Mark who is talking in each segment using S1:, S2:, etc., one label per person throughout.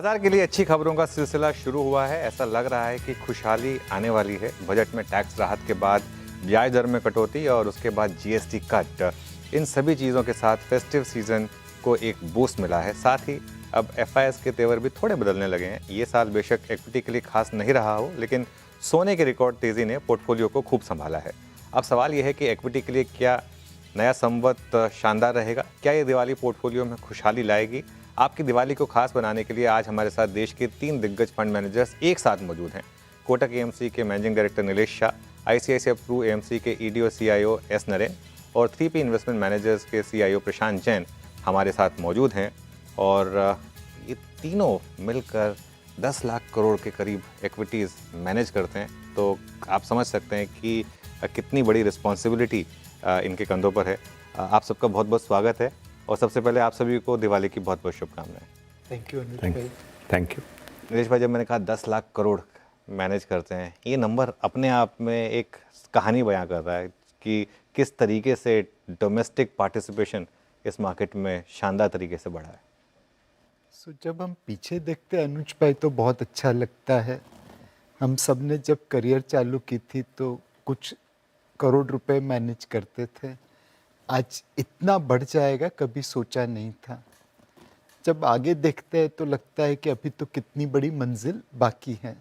S1: बाजार के लिए अच्छी खबरों का सिलसिला शुरू हुआ है। ऐसा लग रहा है कि खुशहाली आने वाली है। बजट में टैक्स राहत के बाद ब्याज दर में कटौती और उसके बाद जीएसटी कट, इन सभी चीज़ों के साथ फेस्टिव सीजन को एक बूस्ट मिला है। साथ ही अब एफआईएस के तेवर भी थोड़े बदलने लगे हैं। ये साल बेशक इक्विटी के लिए खास नहीं रहा हो, लेकिन सोने के रिकॉर्ड तेज़ी ने पोर्टफोलियो को खूब संभाला है। अब सवाल यह है कि इक्विटी के लिए क्या नया संवत शानदार रहेगा? क्या ये दिवाली पोर्टफोलियो में खुशहाली लाएगी? आपकी दिवाली को खास बनाने के लिए आज हमारे साथ देश के 3 दिग्गज फंड मैनेजर्स एक साथ मौजूद हैं। कोटक एएमसी के managing director Nilesh Shah, ICICI Pru AMC के ईडीओ सीआईओ एस नरेन और 3P इन्वेस्टमेंट मैनेजर्स के सीआईओ प्रशांत जैन हमारे साथ मौजूद हैं। और ये तीनों मिलकर 10 लाख करोड़ के करीब इक्विटीज़ मैनेज करते हैं, तो आप समझ सकते हैं कि कितनी बड़ी रिस्पॉन्सिबिलिटी इनके कंधों पर है। आप सबका बहुत बहुत स्वागत है और सबसे पहले आप सभी को दिवाली की बहुत बहुत शुभकामनाएं।
S2: Thank you
S3: thank you.
S1: Nilesh भाई, जब मैंने कहा 10 लाख करोड़ मैनेज करते हैं, ये नंबर अपने आप में एक कहानी बयां कर रहा है कि किस तरीके से डोमेस्टिक पार्टिसिपेशन इस मार्केट में शानदार तरीके से बढ़ा है।
S2: जब हम पीछे देखते हैं अनुज भाई तो बहुत अच्छा लगता है। हम सब ने जब करियर चालू की थी तो कुछ करोड़ रुपए मैनेज करते थे। आज इतना बढ़ जाएगा कभी सोचा नहीं था। जब आगे देखते हैं तो लगता है कि अभी तो कितनी बड़ी मंजिल बाकी है।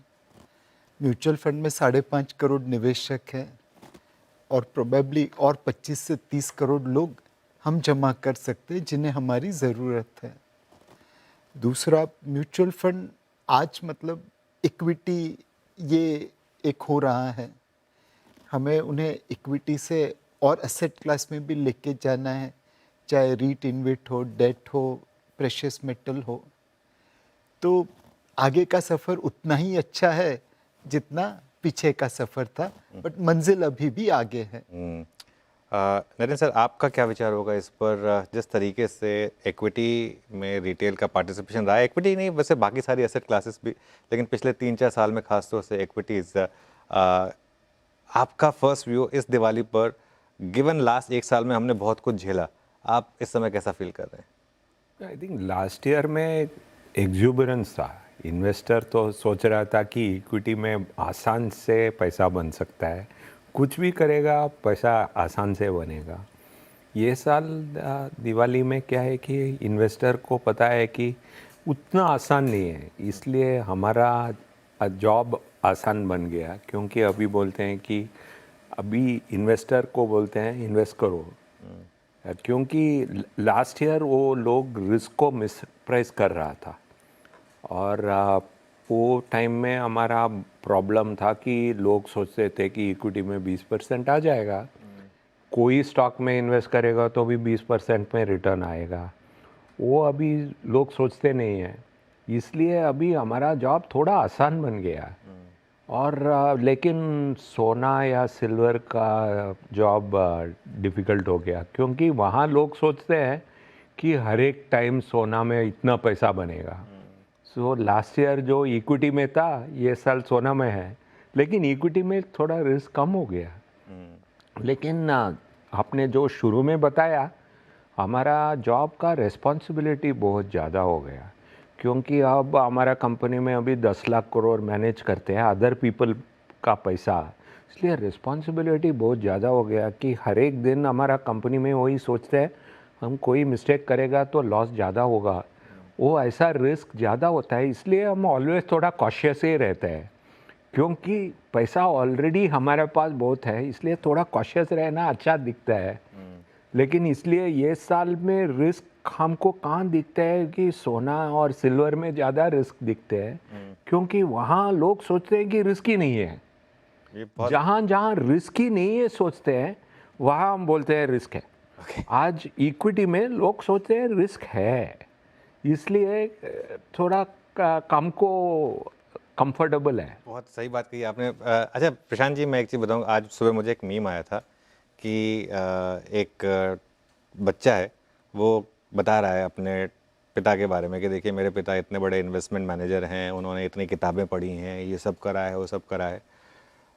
S2: म्यूचुअल फंड में 5.5 करोड़ निवेशक हैं और प्रोबेबली और 25 से 30 करोड़ लोग हम जमा कर सकते हैं जिन्हें हमारी ज़रूरत है। दूसरा, म्यूचुअल फंड आज मतलब इक्विटी ये एक हो रहा है। हमें उन्हें इक्विटी से और एसेट क्लास में भी लेके जाना है, चाहे रीट इन्वेट हो, डेट हो, प्रेशियस मेटल हो। तो आगे का सफ़र उतना ही अच्छा है जितना पीछे का सफ़र था, बट मंजिल अभी भी आगे है।
S1: नरेन सर, आपका क्या विचार होगा इस पर? जिस तरीके से इक्विटी में रिटेल का पार्टिसिपेशन रहा है, इक्विटी नहीं वैसे बाकी सारी एसेट क्लासेस भी, लेकिन पिछले 3-4 साल में खासतौर से इक्विटीज़, आपका फर्स्ट व्यू इस दिवाली पर, गिवन लास्ट 1 साल में हमने बहुत कुछ झेला, आप इस समय कैसा फील कर रहे हैं?
S3: आई थिंक लास्ट ईयर में एग्जूबरेंस था। इन्वेस्टर तो सोच रहा था कि इक्विटी में आसान से पैसा बन सकता है, कुछ भी करेगा पैसा आसान से बनेगा। ये साल दिवाली में क्या है कि इन्वेस्टर को पता है कि उतना आसान नहीं है, इसलिए हमारा जॉब आसान बन गया। क्योंकि अभी बोलते हैं कि अभी इन्वेस्टर को बोलते हैं इन्वेस्ट करो, क्योंकि लास्ट ईयर वो लोग रिस्क को मिसप्राइस कर रहा था और वो टाइम में हमारा प्रॉब्लम था कि लोग सोचते थे कि इक्विटी में 20% आ जाएगा, कोई स्टॉक में इन्वेस्ट करेगा तो भी 20% में रिटर्न आएगा। वो अभी लोग सोचते नहीं हैं, इसलिए अभी हमारा जॉब थोड़ा आसान बन गया। और लेकिन सोना या सिल्वर का जॉब डिफ़िकल्ट हो गया, क्योंकि वहाँ लोग सोचते हैं कि हर एक टाइम सोना में इतना पैसा बनेगा। सो लास्ट ईयर जो इक्विटी में था, ये साल सोना में है, लेकिन इक्विटी में थोड़ा रिस्क कम हो गया। लेकिन आपने जो शुरू में बताया, हमारा जॉब का रिस्पॉन्सिबिलिटी बहुत ज़्यादा हो गया, क्योंकि अब हमारा कंपनी में अभी 10 लाख करोड़ मैनेज करते हैं अदर पीपल का पैसा, इसलिए रिस्पॉन्सिबिलिटी बहुत ज़्यादा हो गया कि हर एक दिन हमारा कंपनी में वही सोचते हैं हम कोई मिस्टेक करेगा तो लॉस ज़्यादा होगा, वो ऐसा रिस्क ज़्यादा होता है। इसलिए हम ऑलवेज थोड़ा कॉशियस ही रहते हैं, क्योंकि पैसा ऑलरेडी हमारे पास बहुत है, इसलिए थोड़ा कॉशियस रहना अच्छा दिखता है। लेकिन इसलिए ये साल में रिस्क हमको कहाँ दिखता है कि सोना और सिल्वर में ज़्यादा रिस्क दिखते हैं, क्योंकि वहाँ लोग सोचते हैं कि रिस्क ही नहीं है। जहाँ जहाँ रिस्क ही नहीं है सोचते हैं, वहाँ हम बोलते हैं रिस्क है। आज इक्विटी में लोग सोचते हैं रिस्क है, इसलिए थोड़ा कम को कंफर्टेबल है।
S1: बहुत सही बात कही आपने। अच्छा प्रशांत जी, मैं एक चीज़ बताऊँ, आज सुबह मुझे एक मीम आया था कि एक बच्चा है, वो बता रहा है अपने पिता के बारे में कि देखिए मेरे पिता इतने बड़े इन्वेस्टमेंट मैनेजर हैं, उन्होंने इतनी किताबें पढ़ी हैं, ये सब करा है, वो सब करा है।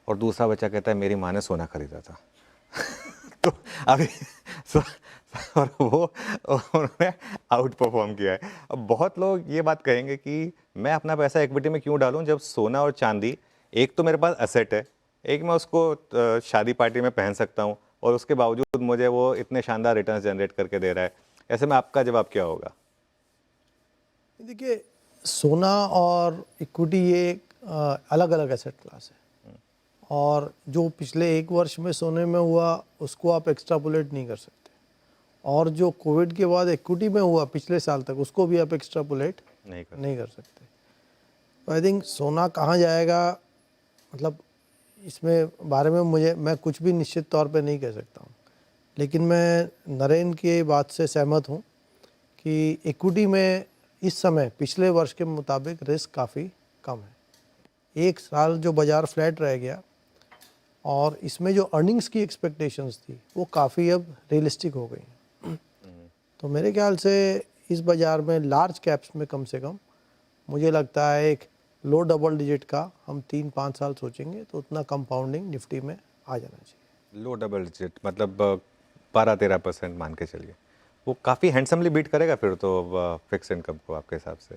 S1: और दूसरा बच्चा कहता है मेरी माँ ने सोना खरीदा था। तो अभी और वो उन्होंने आउट परफॉर्म किया है। अब बहुत लोग ये बात कहेंगे कि मैं अपना पैसा इक्विटी में क्यों डालूं जब सोना और चांदी एक तो मेरे पास एसेट है, एक मैं उसको शादी पार्टी में पहन सकता हूं और उसके बावजूद मुझे वो इतने शानदार रिटर्न जनरेट करके दे रहा है। ऐसे में आपका जवाब क्या होगा?
S4: देखिए, सोना और इक्विटी ये अलग अलग एसेट क्लास है, और जो पिछले एक वर्ष में सोने में हुआ उसको आप एक्स्ट्रापोलेट नहीं कर सकते, और जो कोविड के बाद इक्विटी में हुआ पिछले साल तक उसको भी आप एक्स्ट्रापोलेट नहीं कर सकते। तो आई थिंक सोना कहाँ जाएगा, मतलब इसमें बारे में मैं कुछ भी निश्चित तौर पे नहीं कह सकता हूँ, लेकिन मैं नरेंद्र की बात से सहमत हूँ कि इक्विटी में इस समय पिछले वर्ष के मुताबिक रिस्क काफ़ी कम है। एक साल जो बाज़ार फ्लैट रह गया और इसमें जो अर्निंग्स की एक्सपेक्टेशंस थी वो काफ़ी अब रियलिस्टिक हो गई। तो मेरे ख्याल से इस बाज़ार में लार्ज कैप्स में कम से कम मुझे लगता है एक लो डबल डिजिट का हम 3-5 साल सोचेंगे तो उतना कंपाउंडिंग निफ्टी में आ जाना चाहिए।
S1: लो डबल डिजिट मतलब 12-13% मान के चलिए, वो काफ़ी हैंडसमली बीट करेगा फिर तो फिक्स इनकम को आपके हिसाब से?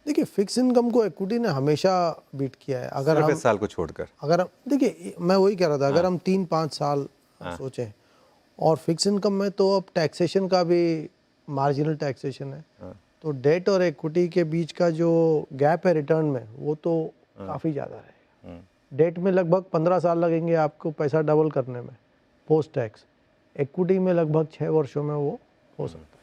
S4: देखिए, फिक्स इनकम को इक्विटी ने हमेशा बीट किया है। अगर
S1: सिर्फ
S4: हम
S1: इस साल को छोड़कर,
S4: अगर हम देखिए, मैं वही कह रहा था, अगर हम 3-5 साल सोचें, और फिक्स इनकम में तो अब टैक्सेशन का भी मार्जिनल टैक्सेशन है, तो डेट और इक्विटी के बीच का जो गैप है रिटर्न में वो तो काफ़ी ज़्यादा है। डेट में लगभग 15 साल लगेंगे आपको पैसा डबल करने में पोस्ट टैक्स, इक्विटी में लगभग 6 वर्षों में वो हो सकता है।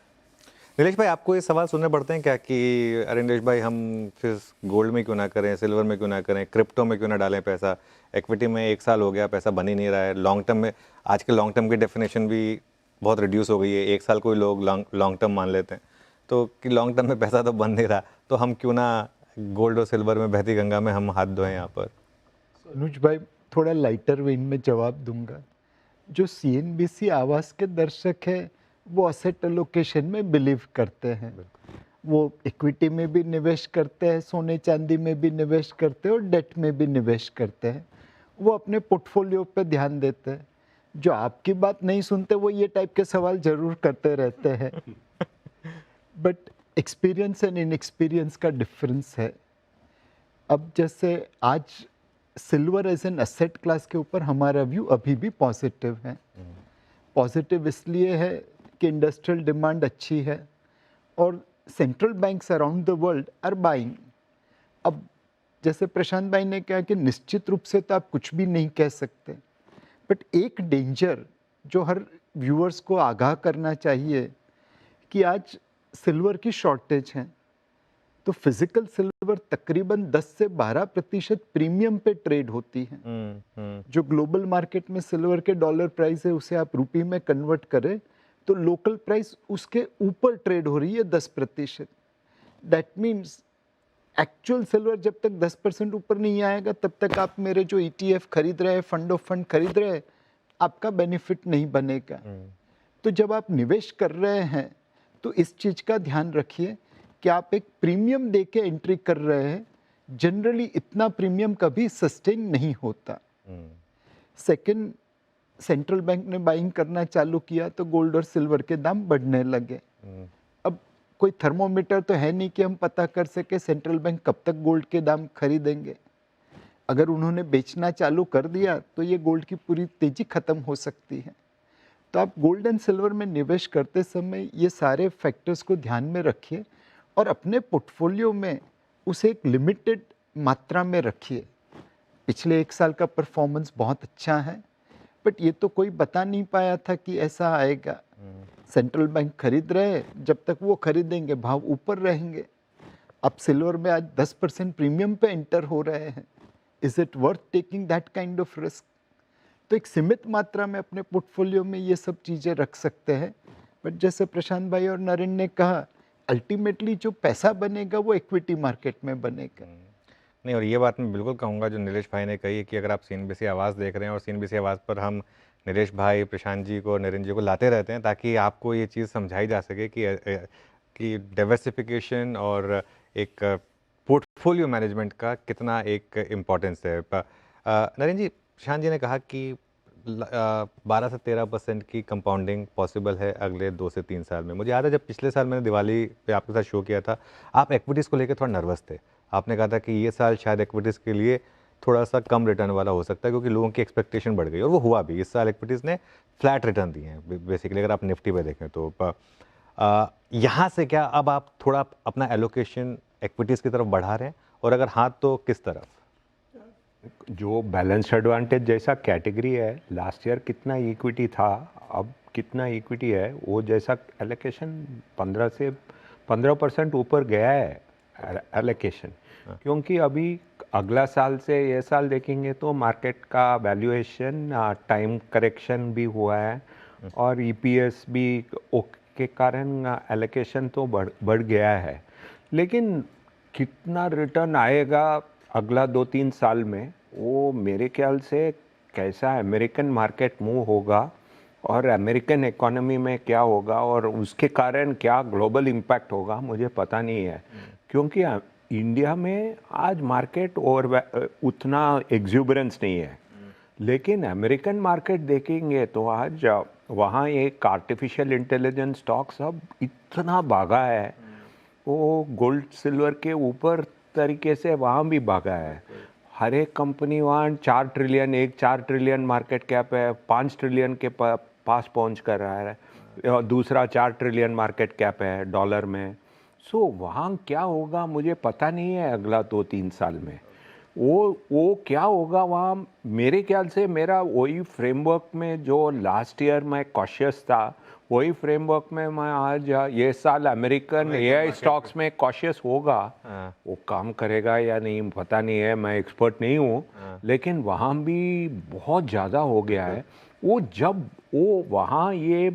S1: नीलेश भाई, आपको ये सवाल सुनने पड़ते हैं क्या कि अरे नीलेश भाई, हम फिर गोल्ड में क्यों ना करें, सिल्वर में क्यों ना करें, क्रिप्टो में क्यों ना डालें पैसा, इक्विटी में 1 साल हो गया पैसा बन ही नहीं रहा है, लॉन्ग टर्म में आज के लॉन्ग टर्म की डेफिनेशन भी बहुत रिड्यूस हो गई है, 1 साल को ही लोग लॉन्ग टर्म मान लेते हैं, तो कि लॉन्ग टर्म में पैसा तो बन नहीं रहा, तो हम क्यों ना गोल्ड और सिल्वर में बहती गंगा में हम हाथ धोएं यहाँ पर?
S2: अनुज भाई, थोड़ा लाइटर वेन में जवाब दूंगा। जो सीएनबीसी आवास के दर्शक हैं वो असेट एलोकेशन में बिलीव करते हैं, वो इक्विटी में भी निवेश करते हैं, सोने चांदी में भी निवेश करते हैं और डेट में भी निवेश करते हैं, वो अपने पोर्टफोलियो पे ध्यान देते हैं। जो आपकी बात नहीं सुनते वो ये टाइप के सवाल जरूर करते रहते हैं। बट एक्सपीरियंस एंड इनएक्सपीरियंस का डिफरेंस है। अब जैसे आज silver as an asset class के ऊपर हमारा व्यू अभी भी पॉजिटिव है। पॉजिटिव इसलिए है कि इंडस्ट्रियल डिमांड अच्छी है और central banks around the world are buying. अब जैसे प्रशांत भाई ने कहा कि निश्चित रूप से तो आप कुछ भी नहीं कह सकते, बट एक डेंजर जो हर व्यूअर्स को आगाह करना चाहिए कि आज सिल्वर की शॉर्टेज है, तो फिजिकल सिल्वर तकरीबन 10 से 12% प्रीमियम पे ट्रेड होती है। जो ग्लोबल मार्केट में सिल्वर के डॉलर प्राइस है उसे आप रुपये में कन्वर्ट करें तो लोकल प्राइस उसके ऊपर ट्रेड हो रही है 10%। दैट मीन्स एक्चुअल सिल्वर जब तक 10% ऊपर नहीं आएगा तब तक आप मेरे जो ETF खरीद रहे हैं, फंड ऑफ फंड खरीद रहे हैं, आपका बेनिफिट नहीं बनेगा। तो जब आप निवेश कर रहे हैं तो इस चीज़ का ध्यान रखिए कि आप एक प्रीमियम दे के एंट्री कर रहे हैं। जनरली इतना प्रीमियम कभी सस्टेन नहीं होता। सेकंड, सेंट्रल बैंक ने बाइंग करना चालू किया तो गोल्ड और सिल्वर के दाम बढ़ने लगे। अब कोई थर्मोमीटर तो है नहीं कि हम पता कर सके सेंट्रल बैंक कब तक गोल्ड के दाम खरीदेंगे। अगर उन्होंने बेचना चालू कर दिया तो ये गोल्ड की पूरी तेजी खत्म हो सकती है। तो आप गोल्ड एंड सिल्वर में निवेश करते समय ये सारे फैक्टर्स को ध्यान में रखिए और अपने पोर्टफोलियो में उसे एक लिमिटेड मात्रा में रखिए। पिछले 1 साल का परफॉर्मेंस बहुत अच्छा है, बट ये तो कोई बता नहीं पाया था कि ऐसा आएगा। सेंट्रल बैंक खरीद रहे हैं, जब तक वो खरीदेंगे भाव ऊपर रहेंगे। अब सिल्वर में आज 10% प्रीमियम पे एंटर हो रहे हैं। Is it worth taking that kind of risk? तो एक सीमित मात्रा में अपने पोर्टफोलियो में ये सब चीज़ें रख सकते हैं। बट जैसे प्रशांत भाई और नरेंद्र ने कहा, अल्टीमेटली जो पैसा बनेगा वो इक्विटी मार्केट में बनेगा।
S1: नहीं, और ये बात मैं बिल्कुल कहूँगा जो नीलेश भाई ने कही कि अगर आप सीएनबीसी आवाज़ देख रहे हैं और सीएनबीसी आवाज़ पर हम नीलेश भाई, प्रशांत जी को, नरेंद्र जी को लाते रहते हैं ताकि आपको ये चीज़ समझाई जा सके कि डाइवर्सिफिकेशन और एक पोर्टफोलियो मैनेजमेंट का कितना एक इम्पोर्टेंस है। नरेंद्र जी, प्रशांत जी ने कहा कि 12 से 13% की कंपाउंडिंग पॉसिबल है अगले 2 से 3 साल में। मुझे याद है जब पिछले साल मैंने दिवाली पे आपके साथ शो किया था, आप इक्विटीज़ को लेकर थोड़ा नर्वस थे। आपने कहा था कि ये साल शायद इक्विटीज़ के लिए थोड़ा सा कम रिटर्न वाला हो सकता है क्योंकि लोगों की एक्सपेक्टेशन बढ़ गई, और वो हुआ भी। इस साल इक्विटीज़ ने फ्लैट रिटर्न दिए हैं बेसिकली, अगर आप निफ्टी पे देखें तो। यहाँ से क्या अब आप थोड़ा अपना एलोकेशन इक्विटीज़ की तरफ बढ़ा रहे हैं, और अगर हाँ तो किस तरफ?
S3: जो बैलेंस एडवांटेज जैसा कैटेगरी है, लास्ट ईयर कितना इक्विटी था, अब कितना इक्विटी है, वो जैसा एलोकेशन 15% ऊपर गया है एलोकेशन। क्योंकि अभी अगला साल से ये साल देखेंगे तो मार्केट का वैल्यूएशन टाइम करेक्शन भी हुआ है, और ईपीएस भी के कारण एलोकेशन तो बढ़ गया है। लेकिन कितना रिटर्न आएगा अगला 2-3 साल में, वो मेरे ख्याल से कैसा अमेरिकन मार्केट मूव होगा और अमेरिकन इकोनॉमी में क्या होगा और उसके कारण क्या ग्लोबल इम्पैक्ट होगा, मुझे पता नहीं है। क्योंकि इंडिया में आज मार्केट और उतना एग्जूबरेंस नहीं है, लेकिन अमेरिकन मार्केट देखेंगे तो आज वहाँ एक आर्टिफिशियल इंटेलिजेंस स्टॉक सब इतना भागा है, वो गोल्ड सिल्वर के ऊपर तरीके से वहाँ भी भागा है। हर एक कंपनी वहाँ 4 ट्रिलियन, 4 ट्रिलियन मार्केट कैप है, 5 ट्रिलियन के पास पहुँच कर रहा है, और दूसरा 4 ट्रिलियन मार्केट कैप है डॉलर में। सो वहाँ क्या होगा मुझे पता नहीं है अगला 2-3 साल में। वो क्या होगा वहाँ, मेरे ख्याल से मेरा वही फ्रेमवर्क में जो लास्ट ईयर मैं कॉशियस था, वही फ्रेमवर्क में मैं आज ये साल अमेरिकन एआई स्टॉक्स में कॉशियस होगा। वो काम करेगा या नहीं पता नहीं है, मैं एक्सपर्ट नहीं हूँ, लेकिन वहाँ भी बहुत ज़्यादा हो गया है। वो जब वो वहाँ ये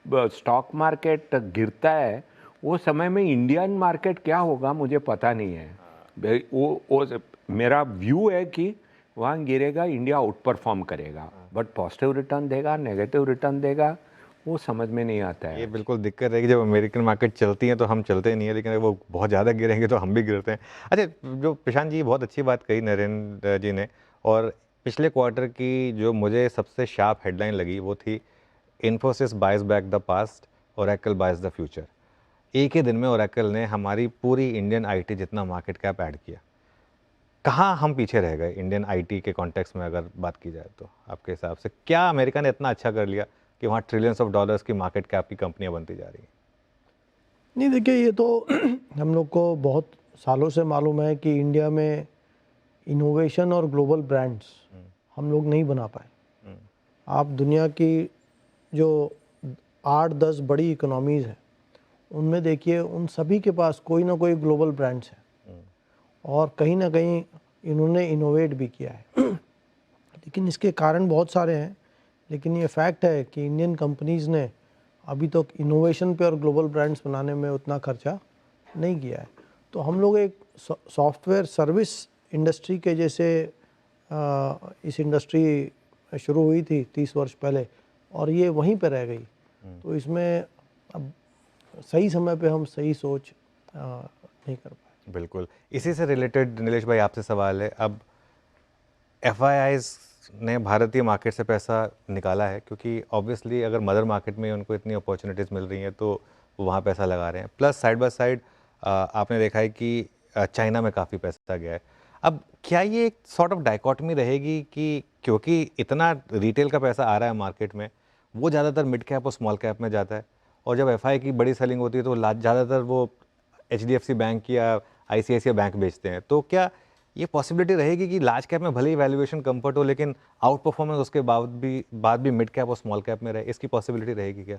S3: स्टॉक मार्केट गिरता है, वो समय में इंडियन मार्केट क्या होगा मुझे पता नहीं है। वो मेरा व्यू है कि वहाँ गिरेगा, इंडिया आउट परफॉर्म करेगा, बट पॉजिटिव रिटर्न देगा, नेगेटिव रिटर्न देगा, वो समझ में नहीं आता है।
S1: ये बिल्कुल दिक्कत है कि जब अमेरिकन मार्केट चलती है तो हम चलते नहीं है, लेकिन अगर वो बहुत ज़्यादा गिरेंगे तो हम भी गिरते हैं। अच्छा, जो प्रशांत जी बहुत अच्छी बात कही नरेंद्र जी ने, और पिछले क्वार्टर की जो मुझे सबसे शार्प हेडलाइन लगी वो थी Infosys buys back the past, Oracle buys the future. एक ही दिन में ओरेकल ने हमारी पूरी इंडियन आईटी जितना मार्केट कैप ऐड किया। कहाँ हम पीछे रह गए इंडियन आईटी के कॉन्टेक्स्ट में अगर बात की जाए तो? आपके हिसाब से क्या अमेरिका ने इतना अच्छा कर लिया कि वहाँ ट्रिलियंस ऑफ डॉलर्स की मार्केट कैप की कंपनियां बनती जा रही हैं?
S4: नहीं, देखिए, ये तो हम लोग को बहुत सालों से मालूम है कि इंडिया में इनोवेशन और ग्लोबल ब्रांड्स हम लोग नहीं बना पाए। आप दुनिया की जो 8-10 बड़ी इकोनॉमीज़ हैं उनमें देखिए, उन सभी के पास कोई ना कोई ग्लोबल ब्रांड्स है, और कहीं ना कहीं इन्होंने इनोवेट भी किया है। लेकिन इसके कारण बहुत सारे हैं, लेकिन ये फैक्ट है कि इंडियन कंपनीज़ ने अभी तक इनोवेशन पे और ग्लोबल ब्रांड्स बनाने में उतना खर्चा नहीं किया है। तो हम लोग एक सॉफ्टवेयर सर्विस इंडस्ट्री के जैसे इस इंडस्ट्री शुरू हुई थी 30 वर्ष पहले, और ये वहीं पे रह गई। तो इसमें अब सही समय पे हम सही सोच नहीं कर पाए।
S1: बिल्कुल। इसी से रिलेटेड नीलेश भाई आपसे सवाल है, अब एफआईआईज ने भारतीय मार्केट से पैसा निकाला है क्योंकि ऑब्वियसली अगर मदर मार्केट में उनको इतनी अपॉर्चुनिटीज़ मिल रही हैं तो वो वहाँ पैसा लगा रहे हैं। प्लस साइड बाय साइड आपने देखा है कि चाइना में काफ़ी पैसा गया है। अब क्या ये एक सॉर्ट ऑफ डाइकॉटमी रहेगी कि क्योंकि इतना रिटेल का पैसा आ रहा है मार्केट में, वो ज़्यादातर मिड कैप और स्मॉल कैप में जाता है, और जब एफआई की बड़ी सेलिंग होती है तो ज़्यादातर वो एचडीएफसी बैंक या आईसीआईसीआई बैंक बेचते हैं। तो क्या ये पॉसिबिलिटी रहेगी कि लार्ज कैप में भले ही वैल्यूएशन कंफर्ट हो लेकिन आउट परफॉर्मेंस उसके बाद भी मिड कैप और स्मॉल कैप में रहे, इसकी पॉसिबिलिटी रहेगी क्या?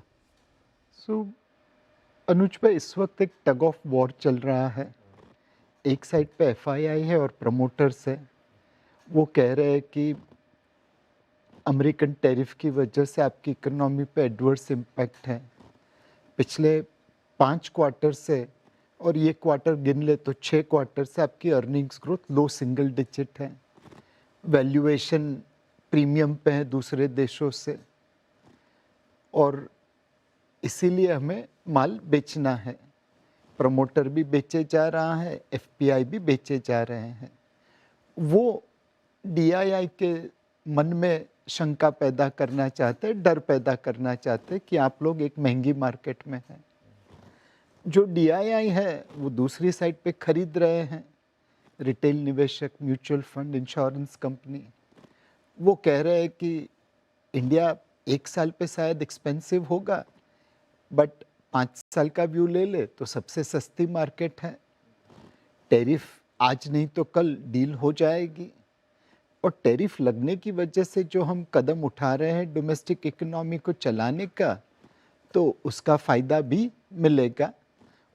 S2: अनुज भाई, इस वक्त एक टग ऑफ वॉर चल रहा है। एक साइड पे एफआईआई है और प्रमोटर्स है, वो कह रहे हैं कि अमेरिकन टैरिफ की वजह से आपकी इकोनॉमी पे एडवर्स इम्पैक्ट है। पिछले 5 क्वार्टर से, और ये क्वार्टर गिन ले तो 6 क्वार्टर से आपकी अर्निंग्स ग्रोथ लो सिंगल डिजिट है। वैल्यूएशन प्रीमियम पे है दूसरे देशों से, और इसीलिए हमें माल बेचना है। प्रमोटर भी बेचे जा रहा है, एफपीआई भी बेचे जा रहे हैं। वो डीआईआई के मन में शंका पैदा करना चाहते हैं, डर पैदा करना चाहते हैं कि आप लोग एक महंगी मार्केट में हैं। जो डीआईआई है वो दूसरी साइड पे खरीद रहे हैं, रिटेल निवेशक, म्यूचुअल फंड, इंश्योरेंस कंपनी, वो कह रहे हैं कि इंडिया 1 साल पे शायद एक्सपेंसिव होगा, बट 5 साल का व्यू ले ले तो सबसे सस्ती मार्केट है। टैरिफ आज नहीं तो कल डील हो जाएगी, और टैरिफ लगने की वजह से जो हम कदम उठा रहे हैं डोमेस्टिक इकोनॉमी को चलाने का, तो उसका फ़ायदा भी मिलेगा,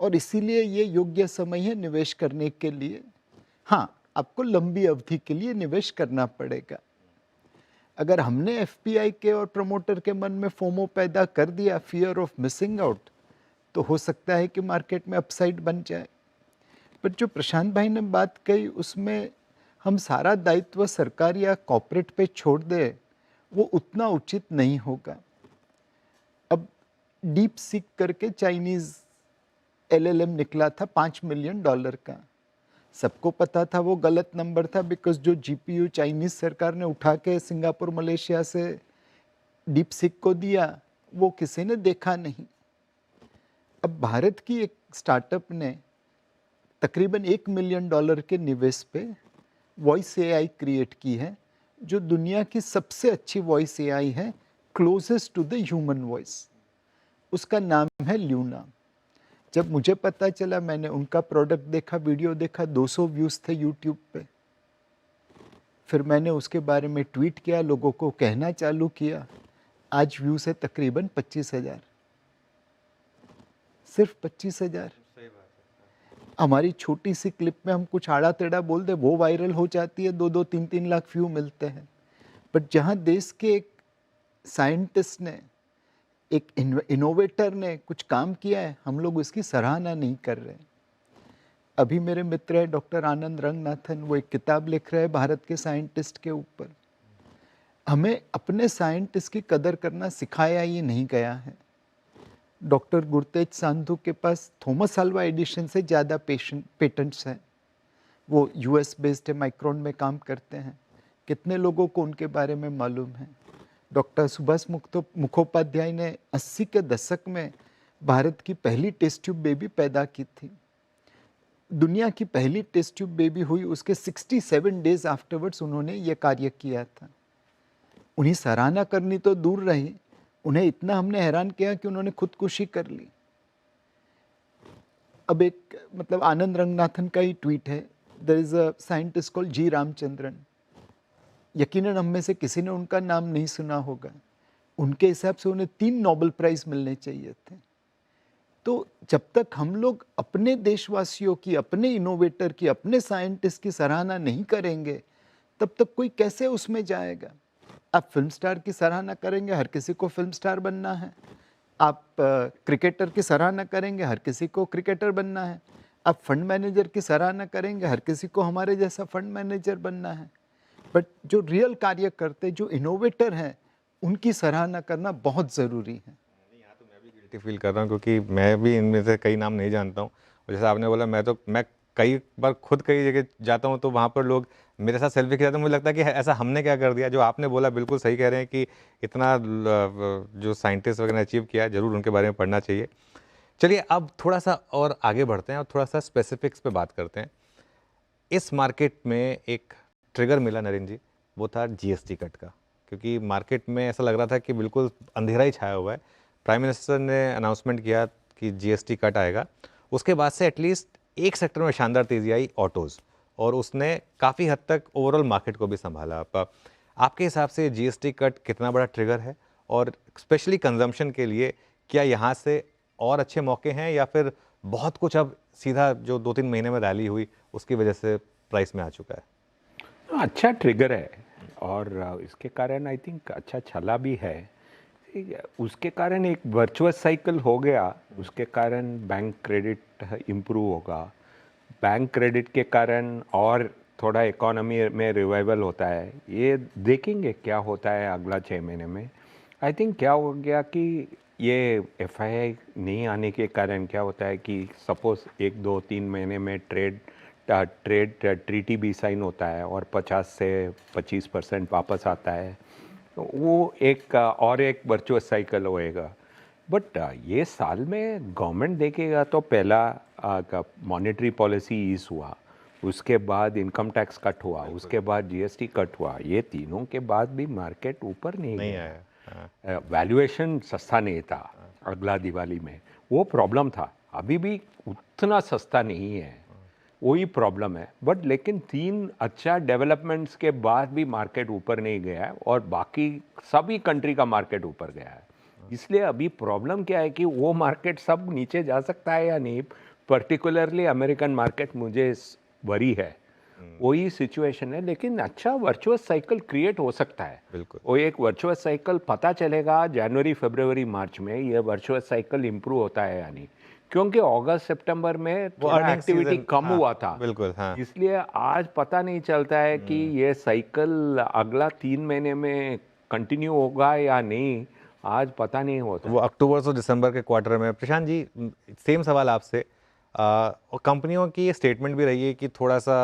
S2: और इसीलिए ये योग्य समय है निवेश करने के लिए। हाँ, आपको लंबी अवधि के लिए निवेश करना पड़ेगा। अगर हमने एफपीआई के और प्रमोटर के मन में फोमो पैदा कर दिया, फियर ऑफ मिसिंग आउट, तो हो सकता है कि मार्केट में अपसाइड बन जाए। पर जो प्रशांत भाई ने बात कही उसमें हम सारा दायित्व सरकार या कॉर्पोरेट पे छोड़ दे, वो उतना उचित नहीं होगा। अब डीप सीक करके चाइनीज़ एलएलएम निकला था $5 मिलियन का। सबको पता था वो गलत नंबर था, बिकॉज जो जीपीयू चाइनीज़ सरकार ने उठा के सिंगापुर मलेशिया से डीप सीक को दिया, वो किसी ने देखा नहीं। अब भारत की एक स्टार्टअप ने तकरीबन $1 मिलियन के निवेश पे वॉइस एआई क्रिएट की है, जो दुनिया की सबसे अच्छी वॉइस एआई है, closest to the human voice. उसका नाम है ल्यूना। जब मुझे पता चला, मैंने उनका प्रोडक्ट देखा, वीडियो देखा, 200 व्यूज़ थे यूट्यूब पे। फिर मैंने उसके बारे में ट्वीट किया, लोगों को कहना चालू किया। आज व्यूज़ है तकरीबन 25,000, सिर्फ 25,000। हमारी छोटी सी क्लिप में हम कुछ आड़ा टेढ़ा बोल दे, वो वायरल हो जाती है, 2-2, 3-3 लाख व्यू मिलते हैं। बट जहाँ देश के एक साइंटिस्ट ने, एक इनोवेटर ने कुछ काम किया है, हम लोग उसकी सराहना नहीं कर रहे। अभी मेरे मित्र है डॉक्टर आनंद रंगनाथन, वो एक किताब लिख रहे हैं भारत के साइंटिस्ट के ऊपर। हमें अपने साइंटिस्ट की कदर करना सिखाया ही नहीं गया है। डॉक्टर गुरतेज सांधू के पास थॉमस अल्वा एडिशन से ज़्यादा पेटेंट्स हैं। वो यूएस बेस्ड है, माइक्रोन में काम करते हैं। कितने लोगों को उनके बारे में मालूम है? डॉक्टर सुभाष मुखोपाध्याय ने 80 के दशक में भारत की पहली टेस्ट ट्यूब बेबी पैदा की थी। दुनिया की पहली टेस्ट ट्यूब बेबी हुई, उसके 67 डेज आफ्टरवर्ड्स उन्होंने ये कार्य किया था। उन्हें सराहना करनी तो दूर रही, उन्हें इतना हमने हैरान किया कि उन्होंने खुदकुशी कर ली। अब एक मतलब आनंद रंगनाथन का ही ट्वीट है, there is a scientist called G Ramachandran. यकीनन हम में से किसी ने उनका नाम नहीं सुना होगा। उनके हिसाब से उन्हें 3 नोबेल प्राइज मिलने चाहिए थे। तो जब तक हम लोग अपने देशवासियों की, अपने इनोवेटर की, अपने साइंटिस्ट की सराहना नहीं करेंगे, तब तक कोई कैसे उसमें जाएगा? आप फिल्म स्टार की सराहना करेंगे, हर किसी को फिल्म स्टार बनना है। आप क्रिकेटर की सराहना करेंगे, हर किसी को क्रिकेटर बनना है। आप फंड मैनेजर की सराहना करेंगे, हर किसी को हमारे जैसा फंड मैनेजर बनना है। बट जो रियल कार्य करते, जो इनोवेटर हैं, उनकी सराहना करना बहुत ज़रूरी है।
S1: यहाँ तो मैं भी गिल्टी फील कर रहा हूँ, क्योंकि मैं भी इनमें से कई नाम नहीं जानता हूँ। और जैसे आपने बोला, मैं कई बार खुद कई जगह जाता हूँ, तो वहाँ पर लोग मेरे साथ सेल्फी खिंचाते हैं। मुझे लगता है कि ऐसा हमने क्या कर दिया। जो आपने बोला बिल्कुल सही कह रहे हैं कि इतना जो साइंटिस्ट वगैरह अचीव किया है, ज़रूर उनके बारे में पढ़ना चाहिए। चलिए अब थोड़ा सा और आगे बढ़ते हैं और थोड़ा सा स्पेसिफिक्स पे बात करते हैं। इस मार्केट में एक ट्रिगर मिला नरेंद्र जी, वो था जीएसटी कट का, क्योंकि मार्केट में ऐसा लग रहा था कि बिल्कुल अंधेरा ही छाया हुआ है। प्राइम मिनिस्टर ने अनाउंसमेंट किया कि जीएसटी कट आएगा, उसके बाद से एटलीस्ट एक सेक्टर में शानदार तेज़ी आई, ऑटोज़, और उसने काफ़ी हद तक ओवरऑल मार्केट को भी संभाला। आपके हिसाब से जीएसटी कट कितना बड़ा ट्रिगर है, और स्पेशली कंजम्पशन के लिए क्या यहाँ से और अच्छे मौके हैं, या फिर बहुत कुछ अब सीधा जो 2-3 महीने में रैली हुई उसकी वजह से प्राइस में आ चुका है?
S3: अच्छा ट्रिगर है, और इसके कारण आई थिंक अच्छा चला भी है। उसके कारण एक वर्चुअस साइकिल हो गया, उसके कारण बैंक क्रेडिट इम्प्रूव होगा। बैंक क्रेडिट के कारण और थोड़ा इकोनॉमी में रिवाइवल होता है। ये देखेंगे क्या होता है अगला 6 महीने में। आई थिंक क्या हो गया कि ये एफआईआई नहीं आने के कारण क्या होता है कि सपोज 1-2-3 महीने में ट्रेड ट्रीटी भी साइन होता है और 50 से 25% वापस आता है। वो एक और एक वर्चुअस साइकिल होएगा। बट ये साल में गवर्नमेंट देखेगा तो पहला मॉनेटरी पॉलिसी ईज हुआ, उसके बाद इनकम टैक्स कट हुआ, उसके बाद जीएसटी कट हुआ। ये तीनों के बाद भी मार्केट ऊपर नहीं
S1: नहीं
S3: गया।
S1: आया।
S3: वैल्यूएशन सस्ता नहीं था अगला दिवाली में, वो प्रॉब्लम था। अभी भी उतना सस्ता नहीं है, वही प्रॉब्लम है। बट लेकिन 3 अच्छा डेवलपमेंट्स के बाद भी मार्केट ऊपर नहीं गया है, और बाकी सभी कंट्री का मार्केट ऊपर गया है। इसलिए अभी प्रॉब्लम क्या है कि वो मार्केट सब नीचे जा सकता है या नहीं, पर्टिकुलरली अमेरिकन मार्केट मुझे वरी है। वही सिचुएशन है, लेकिन अच्छा वर्चुअस साइकिल क्रिएट हो सकता है।
S1: बिल्कुल।
S3: वो एक वर्चुअस साइकिल पता चलेगा जनवरी फरवरी मार्च में, ये वर्चुअस साइकिल इंप्रूव होता है या नहीं, क्योंकि अगस्त सितंबर में
S1: वो
S3: थोड़ा
S1: earning
S3: एक्टिविटी
S1: season,
S3: कम
S1: हाँ,
S3: हुआ था।
S1: बिल्कुल, हाँ।
S3: इसलिए आज पता नहीं चलता है कि ये साइकिल अगला 3 महीने में कंटिन्यू होगा या नहीं, आज पता नहीं होता।
S1: वो अक्टूबर से दिसंबर के क्वार्टर में। प्रशांत जी, सेम सवाल आपसे। और कंपनियों की ये स्टेटमेंट भी रही है कि थोड़ा सा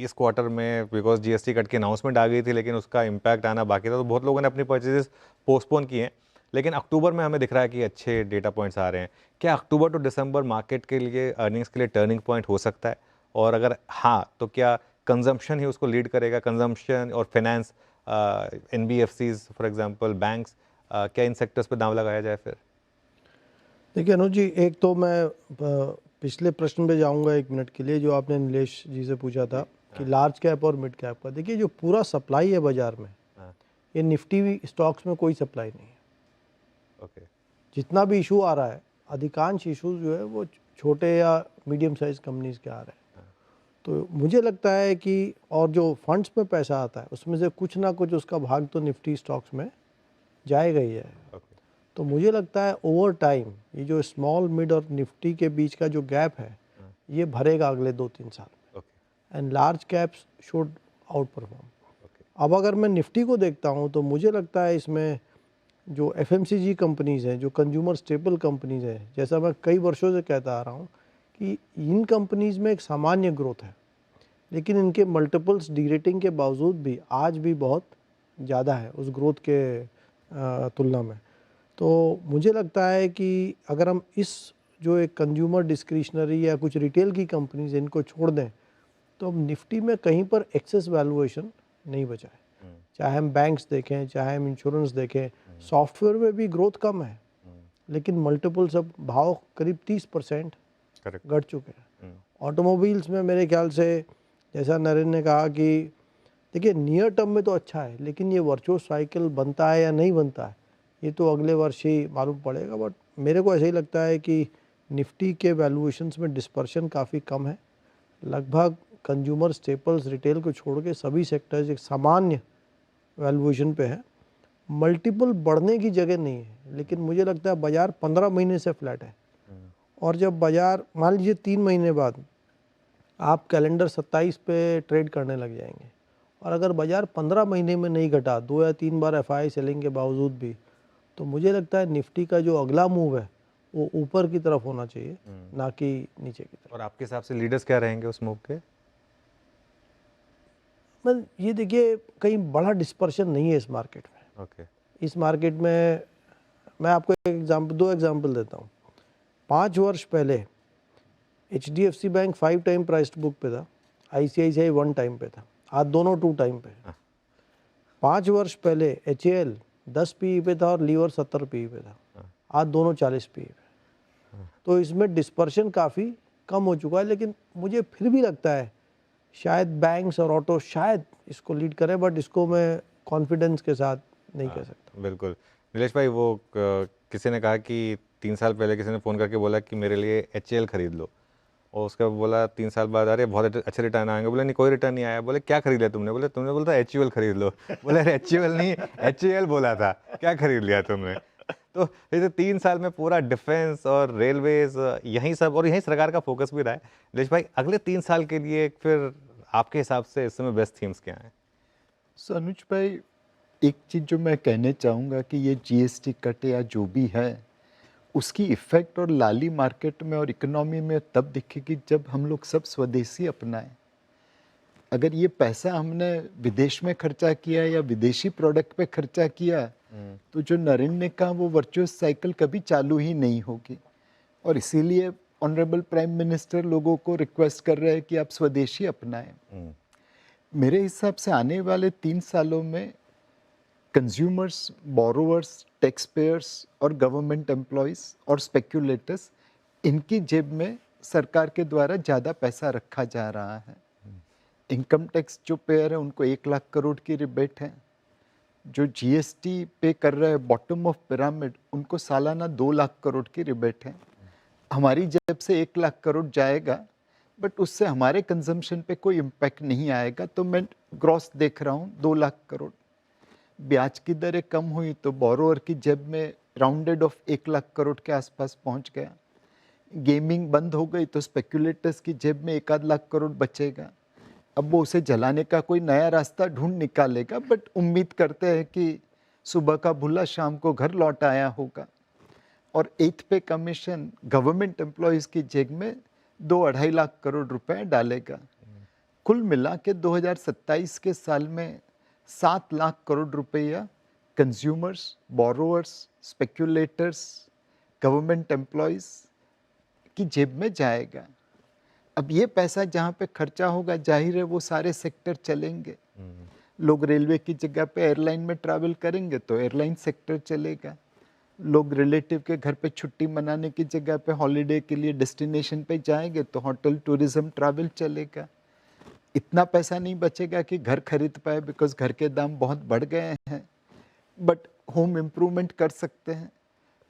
S1: इस क्वार्टर में बिकॉज जीएसटी कट की अनाउंसमेंट आ गई थी, लेकिन उसका इम्पैक्ट आना बाकी था, तो बहुत लोगों ने अपनी परचेजेस पोस्टपोन किए हैं। लेकिन अक्टूबर में हमें दिख रहा है कि अच्छे डेटा पॉइंट्स आ रहे हैं। क्या अक्टूबर टू दिसंबर मार्केट के लिए, अर्निंग्स के लिए टर्निंग पॉइंट हो सकता है? और अगर हाँ, तो क्या कंजम्पशन ही उसको लीड करेगा? कंजम्पशन और finance, NBFCs for example, banks, क्या इन सेक्टर्स पे दांव लगाया जाए फिर?
S4: देखिए अनुज जी, एक तो मैं पिछले प्रश्न पे जाऊंगा 1 मिनट के लिए, जो आपने नीलेश जी से पूछा था कि लार्ज कैप और मिड कैप का। देखिए जो पूरा सप्लाई है बाजार में,
S1: हाँ,
S4: ये निफ्टी स्टॉक्स में कोई सप्लाई नहीं है।
S1: ओके।
S4: जितना भी इशू आ रहा है, अधिकांश इशूज जो है वो छोटे या मीडियम साइज कंपनीज के आ रहे हैं। तो मुझे लगता है कि, और जो फंड्स में पैसा आता है उसमें से कुछ ना कुछ उसका भाग तो निफ्टी स्टॉक्स में जाएगा ही है।
S1: ओके।
S4: तो मुझे लगता है ओवर टाइम ये जो स्मॉल मिड और निफ्टी के बीच का जो गैप है, ये भरेगा अगले 2-3 साल में,
S1: okay.
S4: And large caps should out perform.
S1: Okay.
S4: अब अगर मैं निफ्टी को देखता हूँ तो मुझे लगता है इसमें जो एफएमसीजी कंपनीज़ हैं, जो कंज्यूमर स्टेपल कंपनीज़ हैं, जैसा मैं कई वर्षों से कहता आ रहा हूँ कि इन कंपनीज़ में एक सामान्य ग्रोथ है, लेकिन इनके मल्टीपल्स डीरेटिंग के बावजूद भी आज भी बहुत ज़्यादा है उस ग्रोथ के तुलना में। तो मुझे लगता है कि अगर हम इस जो एक कंज्यूमर डिस्क्रिशनरी या कुछ रिटेल की कंपनीज इनको छोड़ दें, तो अब निफ्टी में कहीं पर एक्सेस वैल्यूएशन नहीं बचा है। चाहे हम बैंक्स देखें, चाहे हम इंश्योरेंस देखें, सॉफ्टवेयर में भी ग्रोथ कम है, लेकिन मल्टीपल्स अब भाव करीब 30%
S1: करेक्ट।
S4: घट चुके हैं। ऑटोमोबाइल्स में मेरे ख्याल से, जैसा नरेंद्र ने कहा कि देखिए नियर टर्म में तो अच्छा है, लेकिन ये वर्चुअस साइकिल बनता है या नहीं बनता है, ये तो अगले वर्ष ही मालूम पड़ेगा। बट मेरे को ऐसा ही लगता है कि निफ्टी के वैल्यूएशंस में डिस्पर्शन काफ़ी कम है। लगभग कंज्यूमर स्टेपल्स रिटेल को छोड़ के सभी सेक्टर्स एक सामान्य वैल्यूएशन पे है। मल्टीपल बढ़ने की जगह नहीं है, लेकिन मुझे लगता है बाज़ार 15 महीने से फ्लैट है। और जब बाज़ार मान लीजिए 3 महीने बाद आप कैलेंडर 27 पे ट्रेड करने लग जाएंगे, और अगर बाज़ार 15 महीने में नहीं घटा, 2 या 3 बार एफआई सेलिंग के बावजूद भी, तो मुझे लगता है निफ्टी का जो अगला मूव है वो ऊपर की तरफ होना चाहिए, ना कि नीचे की तरफ।
S1: और आपके हिसाब से लीडर्स क्या रहेंगे उस मूव के?
S4: मैं ये देखिए, कहीं बड़ा डिस्पर्शन नहीं है इस मार्केट में।
S1: ओके।
S4: इस मार्केट में मैं आपको दो एग्जाम्पल देता हूँ। 5 वर्ष पहले HDFC bank 5 time price book पे था, ICICI 1 टाइम पे था, आज दोनों 2 टाइम पे है। 5 वर्ष पहले HAL 10 PE पे था और लीवर 70 PE पे था, आज दोनों 40 PE पे। तो इसमें डिस्पर्शन काफ़ी कम हो चुका है, लेकिन मुझे फिर भी लगता है शायद बैंक्स और ऑटो शायद इसको लीड करें, बट इसको मैं कॉन्फिडेंस के साथ नहीं कह सकता।
S1: बिल्कुल। नीलेश भाई, वो किसी ने कहा कि 3 साल पहले किसी ने फ़ोन करके बोला कि मेरे लिए HAL खरीद लो, और उसका बोला 3 साल बाद, अरे बहुत अच्छे रिटर्न आएंगे। बोले नहीं, कोई रिटर्न नहीं आया। बोले क्या खरीद लिया तुमने? बोले तुमने बोला था HUL खरीद लो। बोले अरे HUL नहीं, HAL बोला था, क्या खरीद लिया तुमने? तो जैसे 3 साल में पूरा डिफेंस और रेलवेज, यहीं सब, और यहीं सरकार का फोकस भी रहा है। नीलेश भाई, अगले 3 साल के लिए फिर आपके हिसाब से इस समय बेस्ट थीम्स क्या हैं?
S2: सो अनुज भाई, एक चीज़ जो मैं कहने चाहूँगा कि ये जीएसटी कट या जो भी है, उसकी इफ़ेक्ट और लाली मार्केट में और इकोनॉमी में तब दिखेगी जब हम लोग सब स्वदेशी अपनाएं। अगर ये पैसा हमने विदेश में खर्चा किया या विदेशी प्रोडक्ट पे खर्चा किया, तो जो नरेंद्र ने कहा वो वर्चुअस साइकिल कभी चालू ही नहीं होगी। और इसीलिए ऑनरेबल प्राइम मिनिस्टर लोगों को रिक्वेस्ट कर रहे हैं कि आप स्वदेशी अपनाएं। मेरे हिसाब से आने वाले 3 सालों में कंज्यूमर्स, बोरोवर्स, टैक्स पेयर्स और गवर्नमेंट एम्प्लॉयज़ और स्पेक्यूलेटर्स, इनकी जेब में सरकार के द्वारा ज़्यादा पैसा रखा जा रहा है। इनकम टैक्स जो पेयर है उनको 1 लाख करोड़ की रिबेट है। जो जीएसटी पे कर रहे हैं बॉटम ऑफ पिरामिड, उनको सालाना 2 लाख करोड़ की रिबेट है। हमारी जेब से 1 लाख करोड़ जाएगा, बट उससे हमारे कंजम्पशन पे कोई इम्पैक्ट नहीं आएगा। तो मैं ग्रॉस देख रहा हूँ 2 लाख करोड़। ब्याज की दरें कम हुई तो बोरोवर की जेब में राउंडेड ऑफ 1 लाख करोड़ के आसपास पहुँच गया। गेमिंग बंद हो गई तो स्पेक्यूलेटर्स की जेब में 1 आध लाख करोड़ बचेगा। अब वो उसे जलाने का कोई नया रास्ता ढूंढ निकालेगा, बट उम्मीद करते हैं कि सुबह का भूला शाम को घर लौट आया होगा। और 8th पे कमीशन गवर्नमेंट एम्प्लॉयज़ की जेब में 2-2.5 लाख करोड़ रुपए डालेगा। कुल मिला के 2027 के साल में 7 लाख करोड़ रुपया consumers, borrowers, speculators, government employees की जेब में जाएगा। अब ये पैसा जहाँ पे खर्चा होगा, जाहिर है वो सारे सेक्टर चलेंगे। लोग रेलवे की जगह पे एयरलाइन में ट्रैवल करेंगे तो एयरलाइन सेक्टर चलेगा। लोग रिलेटिव के घर पे छुट्टी मनाने की जगह पे हॉलीडे के लिए डेस्टिनेशन पे जाएंगे तो होटल, टूरिज्म, ट्रैवल चलेगा। इतना पैसा नहीं बचेगा कि घर खरीद पाए, बिकॉज घर के दाम बहुत बढ़ गए हैं, बट होम इम्प्रूवमेंट कर सकते हैं।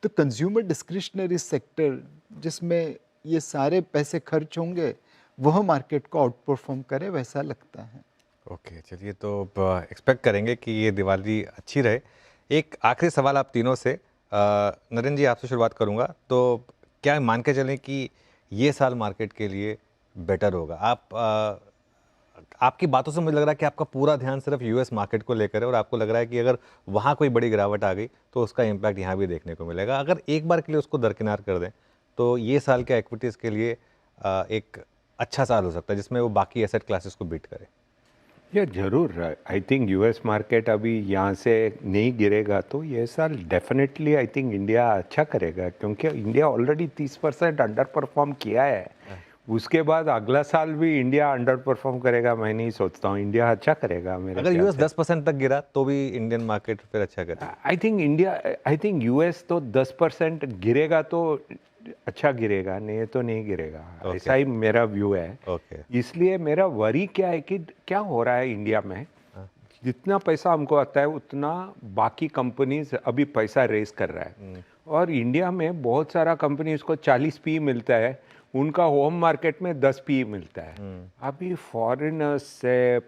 S2: तो कंज्यूमर डिस्क्रिशनरी सेक्टर जिसमें ये सारे पैसे खर्च होंगे, वह मार्केट को आउट परफॉर्म करे, वैसा लगता है।
S1: ओके, चलिए तो एक्सपेक्ट करेंगे कि ये दिवाली अच्छी रहे। एक आखिरी सवाल आप तीनों से, नरेंद्र जी आपसे शुरुआत करूंगा। तो क्या मान के चलें कि ये साल मार्केट के लिए बेटर होगा? आपकी बातों से मुझे लग रहा है कि आपका पूरा ध्यान सिर्फ यूएस मार्केट को लेकर है और आपको लग रहा है कि अगर वहाँ कोई बड़ी गिरावट आ गई तो उसका इम्पैक्ट यहाँ भी देखने को मिलेगा। अगर एक बार के लिए उसको दरकिनार कर दें तो ये साल के इक्विटीज़ के लिए एक अच्छा साल हो सकता है जिसमें वो बाकी एसेट क्लासेस को बीट करे।
S3: ये जरूर, आई थिंक यूएस मार्केट अभी यहाँ से नहीं गिरेगा तो ये साल डेफिनेटली आई थिंक इंडिया अच्छा करेगा, क्योंकि इंडिया ऑलरेडी 30% अंडर परफॉर्म किया है। उसके बाद अगला साल भी इंडिया अंडर परफॉर्म करेगा, मैं नहीं सोचता हूँ इंडिया अच्छा करेगा। मेरे
S1: अगर यूएस 10% तक गिरा तो भी इंडियन मार्केट फिर अच्छा करेगा।
S3: आई थिंक यूएस तो 10% गिरेगा तो अच्छा गिरेगा, नहीं तो नहीं गिरेगा। ऐसा ही मेरा व्यू है। इसलिए मेरा वरी क्या है कि क्या हो रहा है इंडिया में, जितना पैसा हमको आता है उतना बाकी कंपनीज अभी पैसा रेस कर रहा है। और इंडिया में बहुत सारा कंपनीज को 40 पी मिलता है, उनका होम मार्केट में 10 पी मिलता है। अभी फॉरेनर्स से,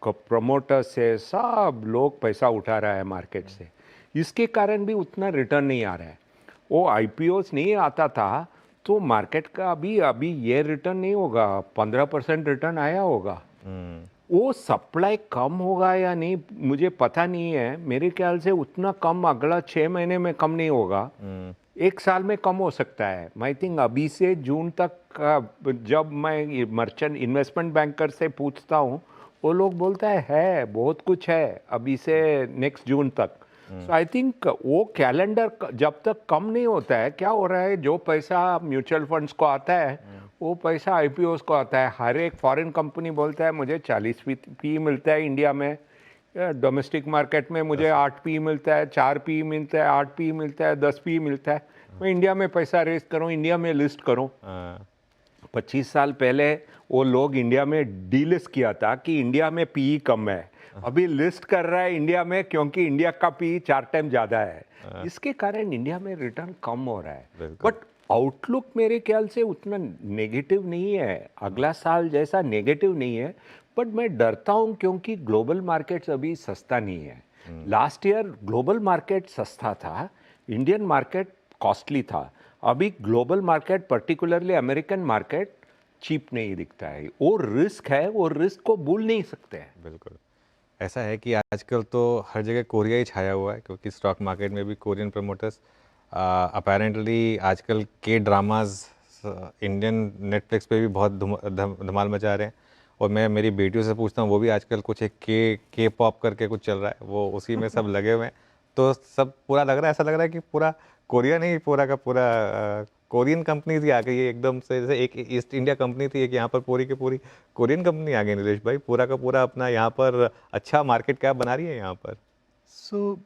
S3: प्रमोटर्स से सब लोग पैसा उठा रहा है मार्केट से, इसके कारण भी उतना रिटर्न नहीं आ रहा है। वो आईपीओस नहीं आता था तो मार्केट का अभी ये रिटर्न नहीं होगा, 15% रिटर्न आया होगा। वो सप्लाई कम होगा या नहीं मुझे पता नहीं है, मेरे ख्याल से उतना कम अगला 6 महीने में कम नहीं होगा, 1 साल में कम हो सकता है। आई थिंक अभी से जून तक जब मैं मर्चेंट इन्वेस्टमेंट बैंकर से पूछता हूँ, वो लोग बोलता है बहुत कुछ है अभी से नेक्स्ट जून तक। सो आई थिंक वो कैलेंडर जब तक कम नहीं होता है, क्या हो रहा है, जो पैसा म्यूचुअल फंड्स को आता है वो पैसा आईपीओस को आता है। हर एक फॉरेन कंपनी बोलता है मुझे 40 पी मिलता है इंडिया में, डोमेस्टिक मार्केट में मुझे 8 पी मिलता है, 4 पी मिलता है, 8 पी मिलता है, 10 पी मिलता है, मैं इंडिया में पैसा रेस करूँ, इंडिया में लिस्ट करूँ। 25 साल पहले वो लोग इंडिया में डीलिस्ट किया था कि इंडिया में पी कम है, अभी लिस्ट कर रहा है इंडिया में क्योंकि इंडिया का पी 4 टाइम ज़्यादा है। इसके कारण इंडिया में रिटर्न कम हो रहा है। बट आउटलुक मेरे ख्याल से उतना नेगेटिव नहीं है, अगला साल जैसा नेगेटिव नहीं है। बट मैं डरता हूँ क्योंकि ग्लोबल मार्केट्स अभी सस्ता नहीं है। लास्ट ईयर ग्लोबल मार्केट सस्ता था, इंडियन मार्केट कॉस्टली था। अभी global market particularly American market cheap नहीं दिखता है। वो रिस्क है, वो रिस्क को भूल नहीं सकते हैं।
S1: बिल्कुल ऐसा है कि आजकल तो हर जगह कोरिया ही छाया हुआ है, क्योंकि स्टॉक मार्केट में भी कोरियन प्रमोटर्स अपेरेंटली आजकल के ड्रामाज इंडियन नेटफ्लिक्स पे भी बहुत धमाल मचा रहे हैं। और मैं मेरी बेटियों से पूछता हूँ, वो भी आजकल कुछ एक के पॉप करके कुछ चल रहा है, वो उसी में सब लगे हुए हैं। तो सब पूरा लग रहा है, ऐसा लग रहा है कि पूरा कोरिया नहीं, पूरा का पूरा कोरियन कंपनीज ही आ गई है एकदम से। जैसे एक ईस्ट इंडिया कंपनी थी, एक यहाँ पर पूरी की पूरी कोरियन कंपनी आ गई नीलेश भाई। पूरा का पूरा अपना यहाँ पर अच्छा मार्केट कैप बना रही है यहाँ पर।
S2: सो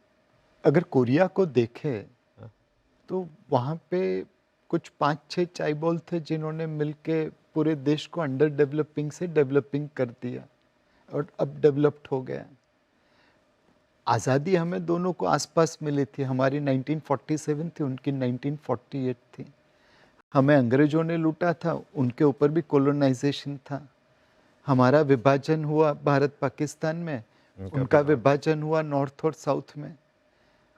S2: अगर कोरिया को देखें तो वहाँ पे कुछ 5-6 चाइबॉल थे जिन्होंने मिलके पूरे देश को अंडर डेवलपिंग से डेवलपिंग कर दिया और अब डेवलप्ड हो गया। आज़ादी हमें दोनों को आसपास मिली थी, हमारी 1947 थी, उनकी 1948 थी। हमें अंग्रेज़ों ने लूटा था, उनके ऊपर भी कॉलोनाइजेशन था। हमारा विभाजन हुआ भारत पाकिस्तान में, उनका विभाजन हुआ नॉर्थ और साउथ में।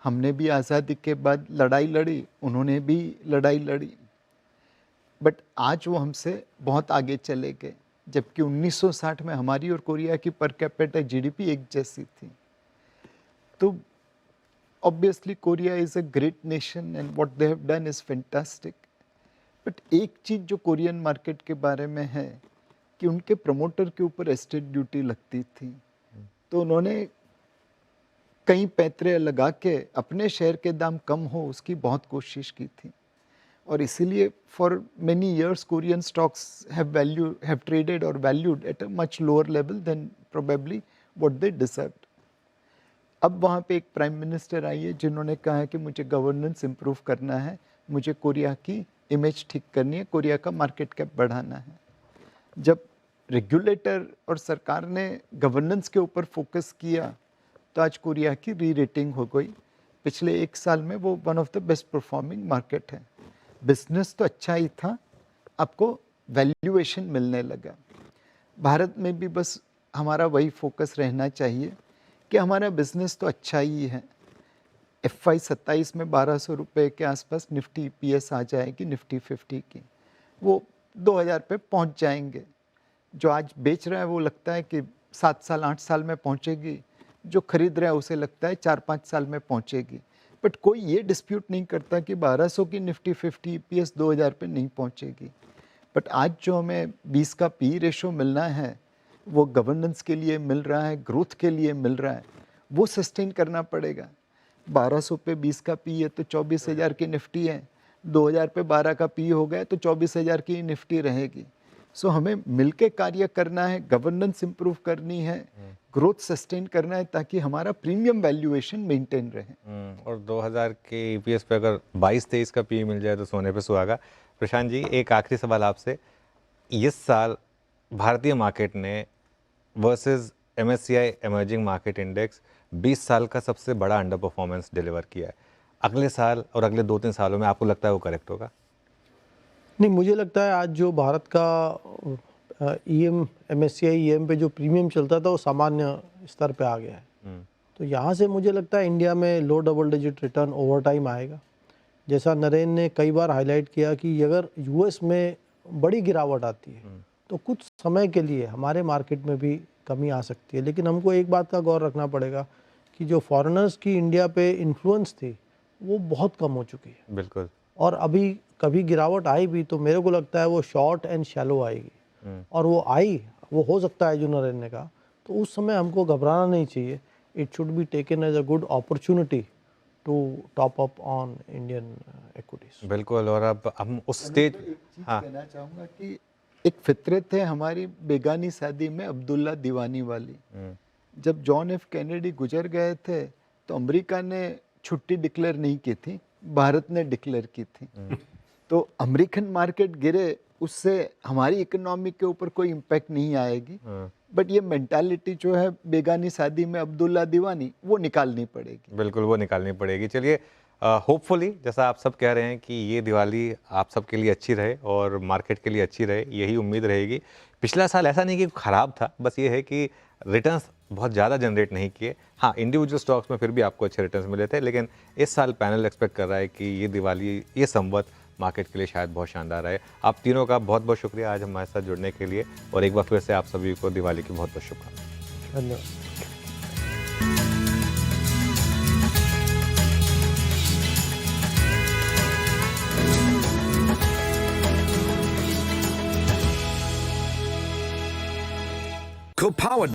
S2: हमने भी आज़ादी के बाद लड़ाई लड़ी, उन्होंने भी लड़ाई लड़ी, बट आज वो हमसे बहुत आगे चले गए। जबकि 1960 में हमारी और कोरिया की पर कैपिटा जीडीपी एक जैसी थी। तो obviously Korea is a great nation and what they have done is fantastic. But एक चीज़ जो कोरियन मार्केट के बारे में है कि उनके प्रमोटर के ऊपर एस्टेट ड्यूटी लगती थी, तो उन्होंने कई पैतरे लगा के अपने शेयर के दाम कम हो उसकी बहुत कोशिश की थी। और इसीलिए for many years Korean stocks have traded और valued at a much lower level than probably what they deserved. अब वहाँ पे एक प्राइम मिनिस्टर आई है जिन्होंने कहा है कि मुझे गवर्नेंस इम्प्रूव करना है, मुझे कोरिया की इमेज ठीक करनी है, कोरिया का मार्केट कैप बढ़ाना है। जब रेगुलेटर और सरकार ने गवर्नेंस के ऊपर फोकस किया तो आज कोरिया की री रेटिंग हो गई। पिछले 1 साल में वो one of the best performing market है। बिजनेस तो अच्छा ही था, आपको वैल्यूएशन मिलने लगा। भारत में भी बस हमारा वही फोकस रहना चाहिए कि हमारा बिजनेस तो अच्छा ही है। FY 27 में 1200 रुपये के आसपास निफ्टी EPS आ जाएगी, निफ्टी 50 की, वो 2000 पे पहुंच जाएंगे। जो आज बेच रहा है वो लगता है कि 7 साल 8 साल में पहुंचेगी, जो खरीद रहा है उसे लगता है 4-5 साल में पहुंचेगी। बट कोई ये डिस्प्यूट नहीं करता कि 1200 की निफ्टी 50 EPS 2000 पे नहीं पहुंचेगी। बट आज जो हमें 20 का PE रेशो मिलना है वो गवर्नेंस के लिए मिल रहा है, ग्रोथ के लिए मिल रहा है, वो सस्टेन करना पड़ेगा। 1200 पे 20 का PE है तो 24,000 की निफ्टी है, 2000 पे 12 का PE हो गया तो 24,000 की निफ्टी रहेगी। सो हमें मिलके कार्य करना है, गवर्नेंस इंप्रूव करनी है, ग्रोथ सस्टेन करना है ताकि हमारा प्रीमियम वैल्यूएशन मेंटेन रहे।
S1: और 2000 के EPS पे अगर 22-23 का PE मिल जाए तो सोने पे सुहागा। प्रशांत जी, एक आखिरी सवाल आपसे। इस साल भारतीय मार्केट ने versus MSCI emerging market index 20 साल का सबसे बड़ा अंडर परफॉर्मेंस डिलीवर किया है। अगले साल और अगले 2-3 सालों में आपको लगता है वो करेक्ट होगा?
S4: नहीं, मुझे लगता है आज जो भारत का MSCI EM पे जो प्रीमियम चलता था वो सामान्य स्तर पे आ गया है। तो यहाँ से मुझे लगता है इंडिया में low double digit return over time आएगा। जैसा नरेंद्र ने कई बार हाईलाइट किया कि अगर US में बड़ी गिरावट आती है तो कुछ समय के लिए हमारे मार्केट में भी कमी आ सकती है। लेकिन हमको एक बात का गौर रखना पड़ेगा कि जो फॉरेनर्स की इंडिया पे इन्फ्लुएंस थी वो बहुत कम हो चुकी है।
S1: बिल्कुल।
S4: और अभी कभी गिरावट आई भी तो मेरे को लगता है वो शॉर्ट एंड शैलो आएगी, और वो आई, वो हो सकता है जो नरेंद्र ने कहा, तो उस समय हमको घबराना नहीं चाहिए। It should be taken as a good opportunity to top up on Indian equities.
S1: बिल्कुल। और अब हम उस स्टेज,
S2: हाँ, कहना चाहूँगा कि एक फितरत है हमारी बेगानी शादी में अब्दुल्ला दीवानी वाली। जब जॉन F कैनेडी गुजर गए थे तो अमेरिका ने छुट्टी डिक्लेयर नहीं की थी, भारत ने डिक्लेयर की थी। तो अमेरिकन मार्केट गिरे, उससे हमारी इकोनॉमी के ऊपर कोई इम्पैक्ट नहीं आएगी। बट ये मेंटालिटी जो है बेगानी शादी में अब्दुल्ला दीवानी, वो निकालनी पड़ेगी।
S1: बिल्कुल वो निकालनी पड़ेगी। चलिए, होपफुली जैसा आप सब कह रहे हैं कि ये दिवाली आप सबके लिए अच्छी रहे और मार्केट के लिए अच्छी रहे, यही उम्मीद रहेगी। पिछला साल ऐसा नहीं कि ख़राब था, बस ये है कि रिटर्न्स बहुत ज़्यादा जनरेट नहीं किए। हाँ, इंडिविजुअल स्टॉक्स में फिर भी आपको अच्छे रिटर्न्स मिले थे, लेकिन इस साल पैनल एक्सपेक्ट कर रहा है कि ये दिवाली, ये संवत मार्केट के लिए शायद बहुत शानदार रहे। आप तीनों का बहुत बहुत शुक्रिया आज हमारे साथ जुड़ने के लिए, और एक बार फिर से आप सभी को दिवाली की बहुत बहुत शुभकामनाएं।
S4: धन्यवाद।
S5: Co-powered